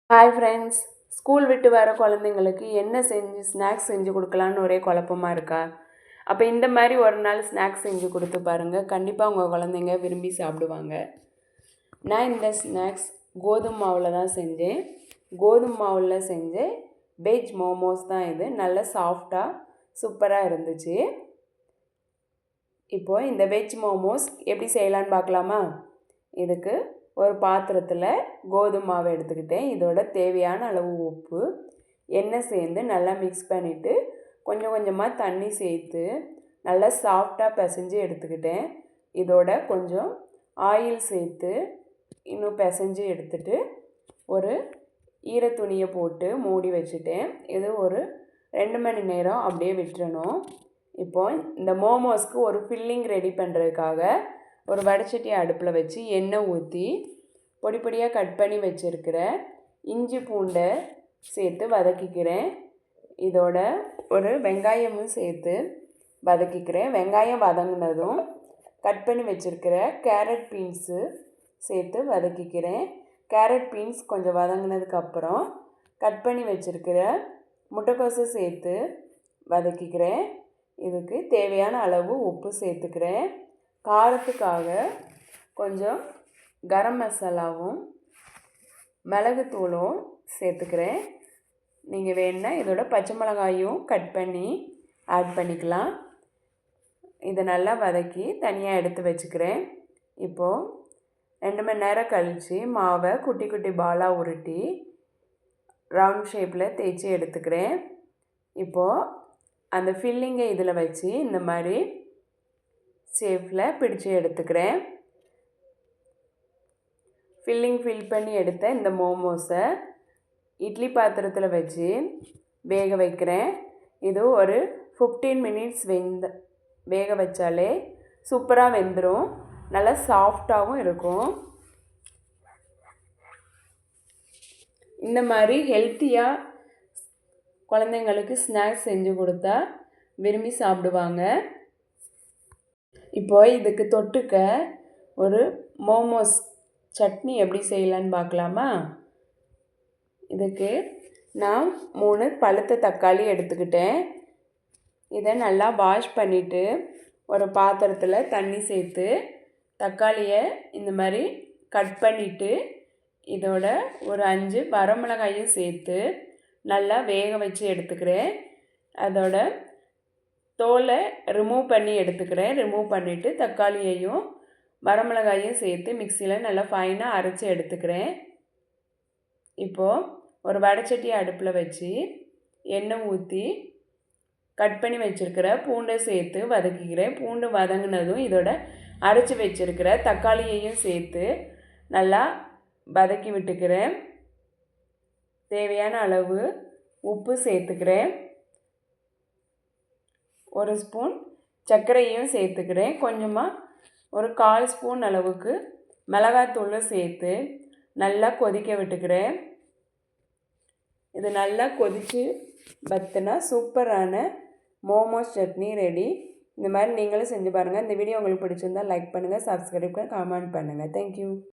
Hi friends, school விட்டு வர குழந்தைங்களுக்கு என்ன ஸ்நாக்ஸ் செஞ்சு கொடுக்கலான்னு ஒரே குழப்பமாக இருக்கா? அப்போ இந்த மாதிரி ஒரு நாள் ஸ்நாக்ஸ் செஞ்சு கொடுத்து பாருங்கள். கண்டிப்பாக உங்கள் குழந்தைங்க விரும்பி சாப்பிடுவாங்க. நான் இந்த ஸ்நாக்ஸ் கோதுமை மாவில் தான் செஞ்சேன். கோதுமை மாவில் செஞ்ச வெஜ் மோமோஸ் தான் இது. நல்ல சாஃப்டாக சூப்பராக இருந்துச்சு. இப்போது இந்த வெஜ் மோமோஸ் எப்படி செய்யலான்னு பார்க்கலாமா? இதுக்கு ஒரு பாத்திரத்தில் கோதுமை மாவு எடுத்துக்கிட்டேன். இதோட தேவையான அளவு உப்பு, எண்ணெய் சேர்ந்து நல்லா மிக்ஸ் பண்ணிவிட்டு கொஞ்சம் கொஞ்சமாக தண்ணி சேர்த்து நல்லா சாஃப்டாக பிசைஞ்சு எடுத்துக்கிட்டேன். இதோட கொஞ்சம் ஆயில் சேர்த்து இன்னும் பிசைஞ்சு எடுத்துகிட்டு ஒரு ஈரத்துணியை போட்டு மூடி வச்சுட்டேன். இது ஒரு 2 மணி நேரம் அப்படியே விட்டுறணும். இப்போது இந்த மோமோஸ்க்கு ஒரு ஃபில்லிங் ரெடி பண்ணுறதுக்காக ஒரு வடைச்சட்டி அடுப்பில் வச்சு எண்ணெய் ஊற்றி பொடி பொடியாக கட் பண்ணி வச்சுருக்கிற இஞ்சி பூண்டை சேர்த்து வதக்கிக்கிறேன். இதோட ஒரு வெங்காயமும் சேர்த்து வதக்கிக்கிறேன். வெங்காயம் வதங்கினதும் கட் பண்ணி வச்சுருக்கிற கேரட் பீன்ஸு சேர்த்து வதக்கிக்கிறேன். கேரட் பீன்ஸ் கொஞ்சம் வதங்கினதுக்கப்புறம் கட் பண்ணி வச்சுருக்கிற முட்டைக்கோஸை சேர்த்து வதக்கிக்கிறேன். இதுக்கு தேவையான அளவு உப்பு சேர்த்துக்கிறேன். காரத்துக்காக கொஞ்சம் கரம் மசாலாவும் மிளகுத்தூளும் சேர்த்துக்கிறேன். நீங்கள் வேணுன்னா இதோட பச்சை மிளகாயும் கட் பண்ணி ஆட் பண்ணிக்கலாம். இதை நல்லா வதக்கி தனியாக எடுத்து வச்சுக்கிறேன். இப்போது 2 மணி நேரம் கழித்து மாவை குட்டி குட்டி பாலாக உருட்டி ரவுண்ட் ஷேப்பில் தேய்ச்சி எடுத்துக்கிறேன். இப்போது அந்த ஃபில்லிங்கை இதில் வச்சு இந்த மாதிரி ஷேப்பில் பிடிச்சி எடுத்துக்கிறேன். ஃபில் பண்ணி எடுத்த இந்த மோமோஸை இட்லி பாத்திரத்தில் வச்சு வேக வைக்கிறேன். இது ஒரு 15 மினிட்ஸ் வேக வச்சாலே சூப்பராக வெந்துடும். நல்லா சாஃப்டாகவும் இருக்கும். இந்த மாதிரி ஹெல்த்தியாக குழந்தைங்களுக்கு ஸ்நாக்ஸ் செஞ்சு கொடுத்தா விரும்பி சாப்பிடுவாங்க. இப்போது இதுக்கு தொட்டுக்க ஒரு மோமோஸ் சட்னி எப்படி செய்யலான்னு பார்க்கலாமா? இதுக்கு நான் 3 பழுத்த தக்காளி எடுத்துக்கிட்டேன். இதை நல்லா வாஷ் பண்ணிவிட்டு ஒரு பாத்திரத்தில் தண்ணி சேர்த்து தக்காளியை இந்த மாதிரி கட் பண்ணிவிட்டு இதோட ஒரு 5 வரமிளகாயும் சேர்த்து நல்லா வேக வச்சு எடுத்துக்கிறேன். அதோட தோலை ரிமூவ் பண்ணி எடுத்துக்கிறேன். ரிமூவ் பண்ணிவிட்டு தக்காளியையும் வரமிளகாயும் சேர்த்து மிக்சியில் நல்லா ஃபைனாக அரைச்சி எடுத்துக்கிறேன். இப்போது ஒரு வடைச்சட்டி அடுப்பில் வச்சு எண்ணெய் ஊற்றி கட் பண்ணி வச்சுருக்கிற பூண்டை சேர்த்து வதக்கிக்கிறேன். பூண்டு வதங்கினதும் இதோட அரைச்சி வச்சுருக்கிற தக்காளியையும் சேர்த்து நல்லா வதக்கி விட்டுக்கிறேன். தேவையான அளவு உப்பு சேர்த்துக்கிறேன். 1 ஸ்பூன் சர்க்கரையும் சேர்த்துக்கிறேன். கொஞ்சமாக ஒரு 1/4 ஸ்பூன் அளவுக்கு மிளகாத்தூளும் சேர்த்து நல்லா கொதிக்க விட்டுக்கிறேன். இது நல்லா கொதித்து வற்றினா சூப்பரான மோமோஸ் சட்னி ரெடி. இந்த மாதிரி நீங்களும் செஞ்சு பாருங்கள். இந்த வீடியோ உங்களுக்கு பிடிச்சிருந்தால் லைக் பண்ணுங்கள், சப்ஸ்கிரைப் பண்ணுங்கள், கமெண்ட் பண்ணுங்கள். தேங்க்யூ.